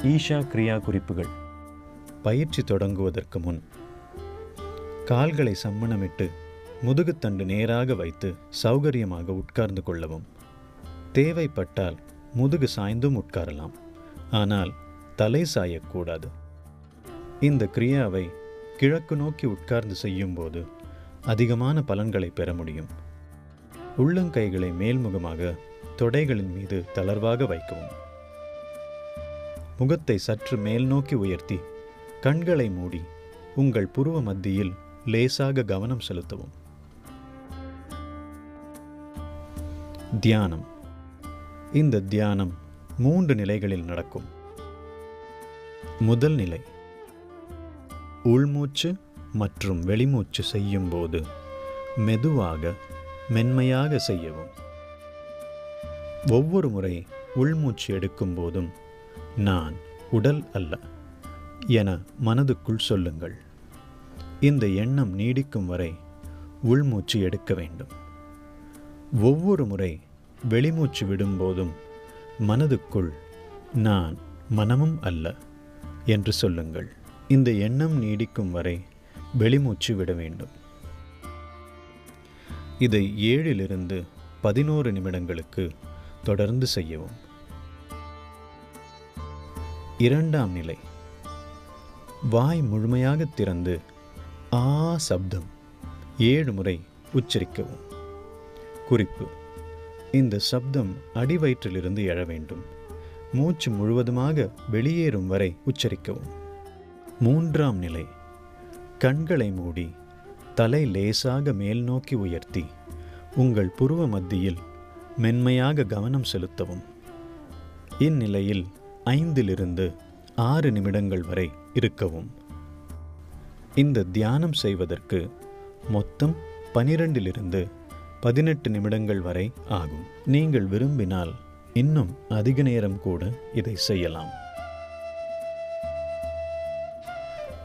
ஈஷா கிரியா குறிப்புகள். பயிற்சி தொடங்குவதற்கு முன் கால்களை சம்மணமிட்டு முதுகுத்தண்டு நேராக வைத்து சௌகரியமாக உட்கார்ந்து கொள்ளவும். தேவைப்பட்டால் முதுகு சாய்ந்தும் உட்காரலாம், ஆனால் தலை சாயக்கூடாது. இந்த கிரியாவை கிழக்கு நோக்கி உட்கார்ந்து செய்யும்போது அதிகமான பலன்களை பெற முடியும். உள்ளங்கைகளை மேல்முகமாக தொடைகளின் மீது தளர்வாக வைக்கவும். முகத்தை சற்று மேல் நோக்கி உயர்த்தி கண்களை மூடி உங்கள் புருவ மத்தியில் லேசாக கவனம் செலுத்தவும். தியானம். இந்த தியானம் 3 நிலைகளில் நடக்கும். முதல் நிலை, உள்மூச்சு மற்றும் வெளிமூச்சு செய்யும்போது மெதுவாக மென்மையாக செய்யவும். ஒவ்வொரு முறை உள்மூச்சு எடுக்கும் போதும் நான் உடல் அல்ல என மனதுக்குள் சொல்லுங்கள். இந்த எண்ணம் நீடிக்கும் வரை உள்மூச்சு எடுக்க வேண்டும். ஒவ்வொரு முறை வெளிமூச்சு விடும்போதும் மனதுக்குள் நான் மனமும் அல்ல என்று சொல்லுங்கள். இந்த எண்ணம் நீடிக்கும் வரை வெளிமூச்சு விட வேண்டும். இதை 7 to 11 நிமிடங்களுக்கு தொடர்ந்து செய்யவும். இரண்டாம் நிலை, வாய் முழுமையாக திறந்து ஆ சப்தம் 7 முறை உச்சரிக்கவும். குறிப்பு: இந்த சப்தம் அடிவயிற்றிலிருந்து எழ வேண்டும். மூச்சு முழுவதுமாக வெளியேறும் வரை உச்சரிக்கவும். மூன்றாம் நிலை, கண்களை மூடி தலை லேசாக மேல் நோக்கி உயர்த்தி உங்கள் புருவ மத்தியில் மென்மையாக கவனம் செலுத்தவும். இந்நிலையில் 5 to 6 நிமிடங்கள் வரை இருக்கவும். இந்த தியானம் செய்வதற்கு மொத்தம் 12 to 18 நிமிடங்கள் வரை ஆகும். நீங்கள் விரும்பினால் இன்னும் அதிக நேரம் கூட இதை செய்யலாம்.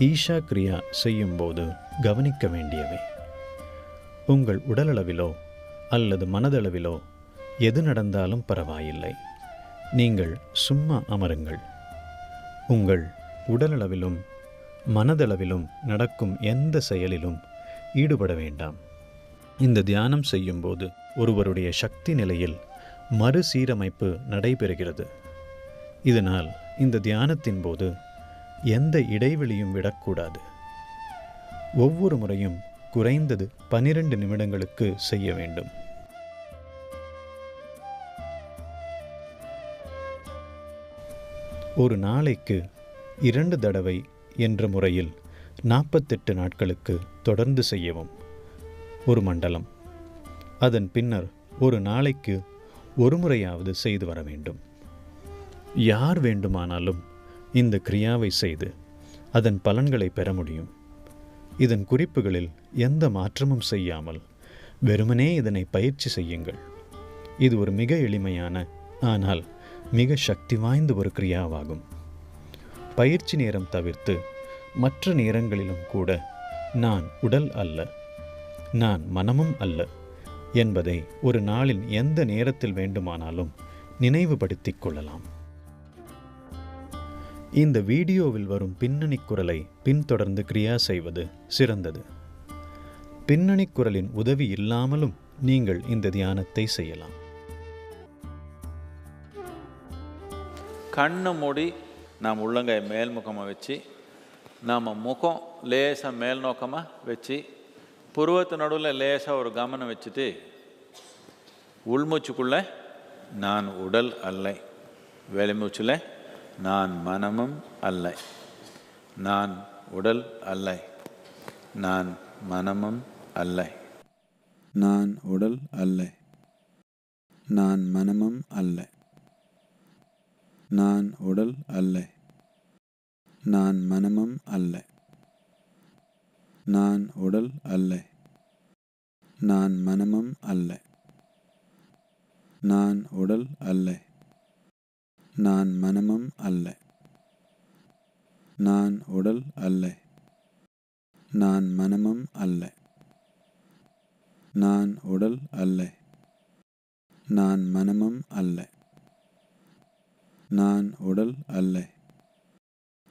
ஈஷா கிரியா செய்யும்போது கவனிக்க வேண்டியவை. உங்கள் உடலளவிலோ அல்லது மனதளவிலோ எது நடந்தாலும் பரவாயில்லை, நீங்கள் சும்மா அமருங்கள். உங்கள் உடலளவிலும் மனதளவிலும் நடக்கும் எந்த செயலிலும் ஈடுபட வேண்டாம். இந்த தியானம் செய்யும்போது ஒருவருடைய சக்தி நிலையில் மறுசீரமைப்பு நடைபெறுகிறது. இதனால் இந்த தியானத்தின் போது எந்த இடைவெளியும் விடக்கூடாது. ஒவ்வொரு முறையும் குறைந்தது 12 நிமிடங்களுக்கு செய்ய வேண்டும். ஒரு நாளைக்கு 2 தடவை என்ற முறையில் 48 நாட்களுக்கு தொடர்ந்து செய்யவும். ஒரு மண்டலம். அதன் பின்னர் ஒரு நாளைக்கு 1 முறையாவது செய்து வர வேண்டும். யார் வேண்டுமானாலும் இந்த கிரியாவை செய்து அதன் பலன்களை பெற முடியும். இதன் குறிப்புகளில் எந்த மாற்றமும் செய்யாமல் வெறுமனே இதனை பயிற்சி செய்யுங்கள். இது ஒரு மிக எளிமையான ஆனால் மிக சக்தி வாய்ந்த ஒரு கிரியாவாகும். பயிற்சி நேரம் தவிர்த்து மற்ற நேரங்களிலும் கூட நான் உடல் அல்ல, நான் மனமும் அல்ல என்பதை ஒரு நாளின் எந்த நேரத்தில் வேண்டுமானாலும் நினைவுபடுத்திக் கொள்ளலாம். இந்த வீடியோவில் வரும் பின்னணி குரலை பின்தொடர்ந்து கிரியா செய்வது சிறந்தது. பின்னணி குரலின் உதவி இல்லாமலும் நீங்கள் இந்த தியானத்தை செய்யலாம். கண்ணை மூடி நாம் உள்ளங்காய் மேல்முகமாக வச்சு நாம் முகம் லேசாக மேல் நோக்கமாக வச்சு புருவத்து நடுவில் லேசாக ஒரு கவனம் வச்சுட்டு உள்மூச்சுக்குள்ளே நான் உடல் அல்ல, வெளிமூச்சில் நான் மனமும் அல்ல, நான் உடல் அல்ல, நான் மனமும் அல்ல, நான் உடல் அல்ல, நான் மனமும் அல்ல, நான் உடல் அல்ல, நான் மனமும் அல்ல, நான் உடல் அல்ல, நான் மனமும் அல்ல, நான் உடல் அல்ல, நான் மனமும் அல்ல, நான் உடல் அல்ல, நான் மனமும் அல்ல, நான் உடல் அல்ல, நான் மனமும் அல்ல, நான் உடல் அல்ல,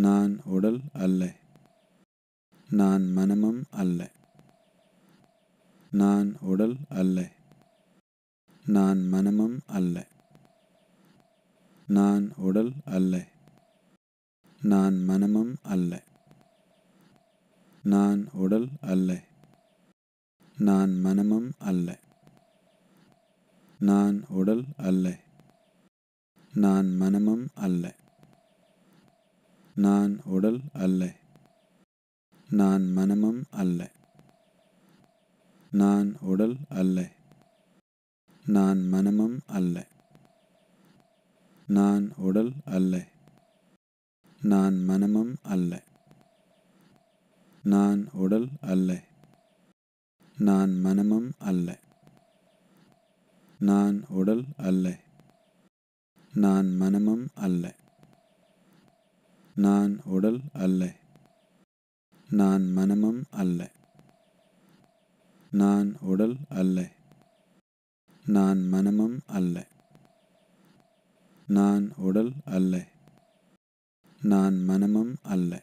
நான் உடல் அல்ல. நான் மனமும் அல்ல. நான் உடல் அல்ல. நான் மனமும் அல்ல. நான் உடல் அல்ல. நான் மனமும் அல்ல. நான் உடல் அல்ல. நான் மனமும் அல்ல. நான் உடல் அல்ல. நான் மனமும் அல்ல. நான் உடல் அல்ல. நான் மனமும் அல்ல. நான் உடல் அல்ல. நான் மனமும் அல்ல. நான் உடல் அல்ல. நான் மனமும் அல்ல. நான் உடல் அல்ல. நான் மனமும் அல்ல. நான் உடல் அல்ல. நான் மனமும் அல்ல. நான் உடல் அல்ல. நான் மனமும் அல்ல. நான் உடல் அல்ல. நான் மனமும் அல்ல. நான் உடல் அல்ல. நான் மனமும் அல்ல.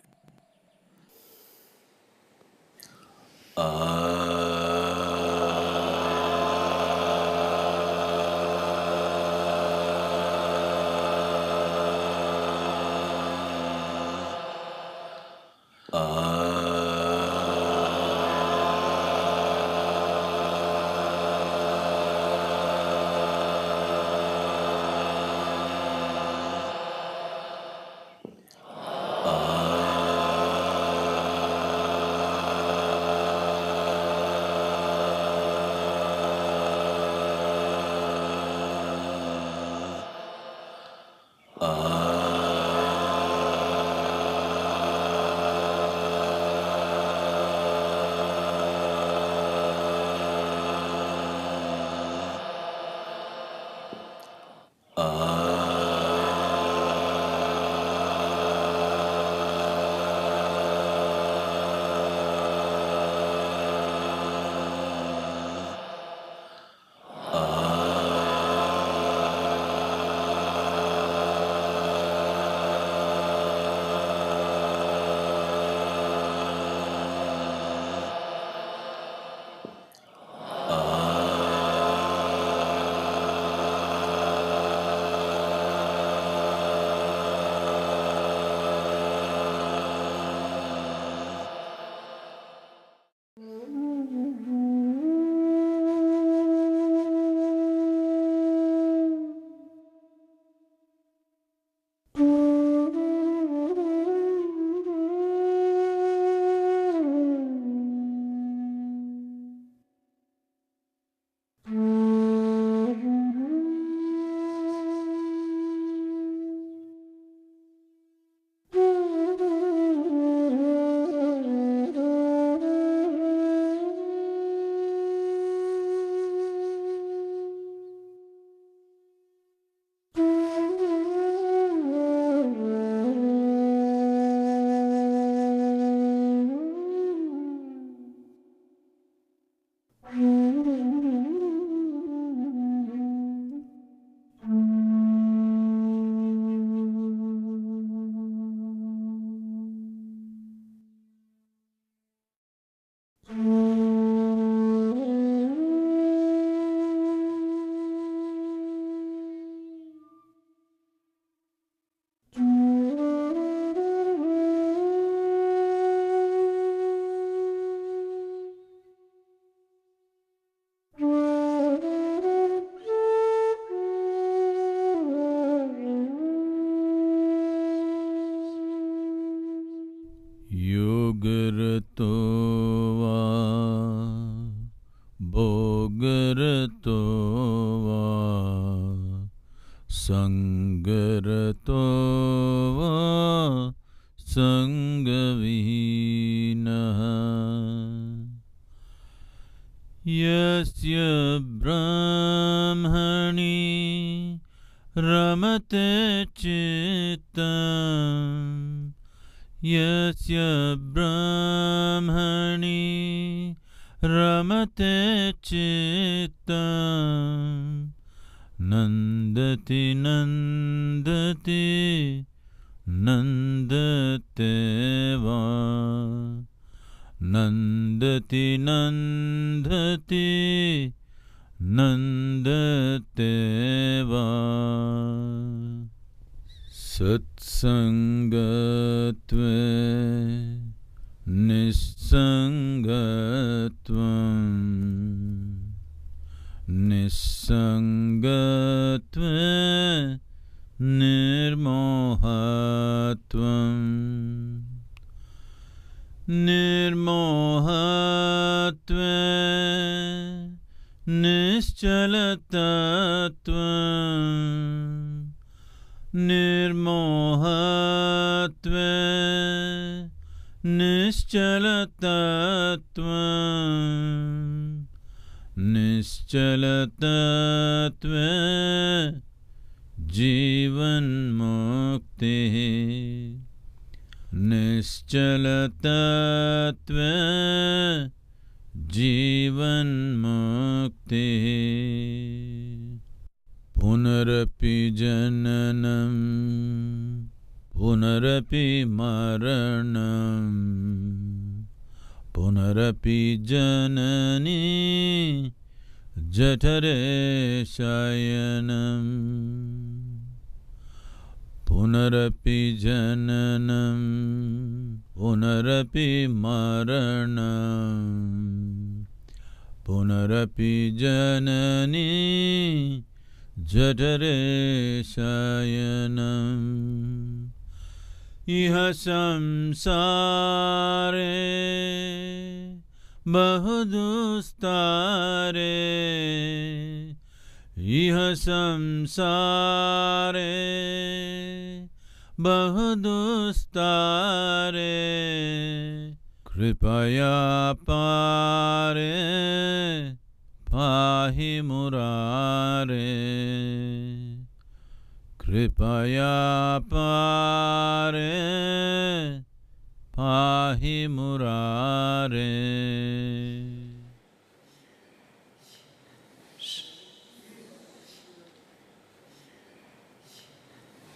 योगरतो वा भोगरतो वा संगरतो वा संगविहीनः यस्य ब्रह्मणि रमते चित्तम् यस्य ब्रह्मणि रमते चित्तम् नन्दति नन्दति नन्दते वा नन्दति नन्दति नन्दते वा सत्सङ्गत्वे निस्सङ्गत्वं निस्सङ्गत्वे निर्मोहत्वं निर्मोहत्वे निश्चलतत्वं निर्मोहत्वे निश्चलतत्वं निश्चलतत्वे जीवन्मुक्तिः निश्चलतत्वे जीवन्मुक्तिः पुनरपि जननं पुनरपि मरणं पुनरपि जननी जठरे शयनं पुनरपि जननं पुनरपि मरणं पुनरपि जननी जठरे शयनम् इह संसारे बहुदुस्तारे इह संसारे बहुदुस्तारे कृपया पारे पाहि मुरारे कृपया पारे पाहि मुरारे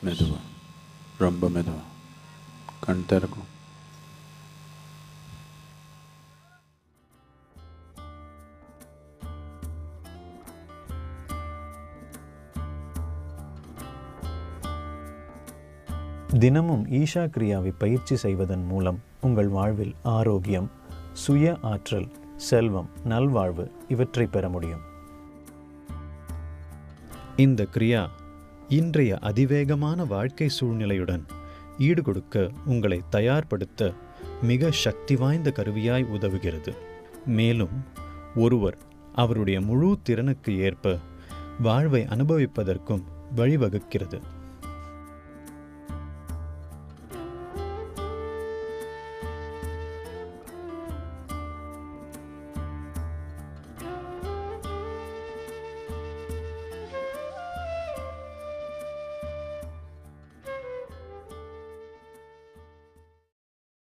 மெதுவா, ரொம்ப மெதுவா. கண் திறக்கும். தினமும் ஈஷா கிரியாவை பயிற்சி செய்வதன் மூலம் உங்கள் வாழ்வில் ஆரோக்கியம், சுய ஆற்றல், செல்வம், நல்வாழ்வு இவற்றை பெற முடியும். இந்த கிரியா இன்றைய அதிவேகமான வாழ்க்கை சூழ்நிலையுடன் ஈடுகொடுக்க உங்களை தயார்படுத்த மிக சக்தி வாய்ந்த கருவியாய் உதவுகிறது. மேலும் ஒருவர் அவருடைய முழு திறனுக்கு ஏற்ப வாழ்வை அனுபவிப்பதற்கும் வழிவகுக்கிறது.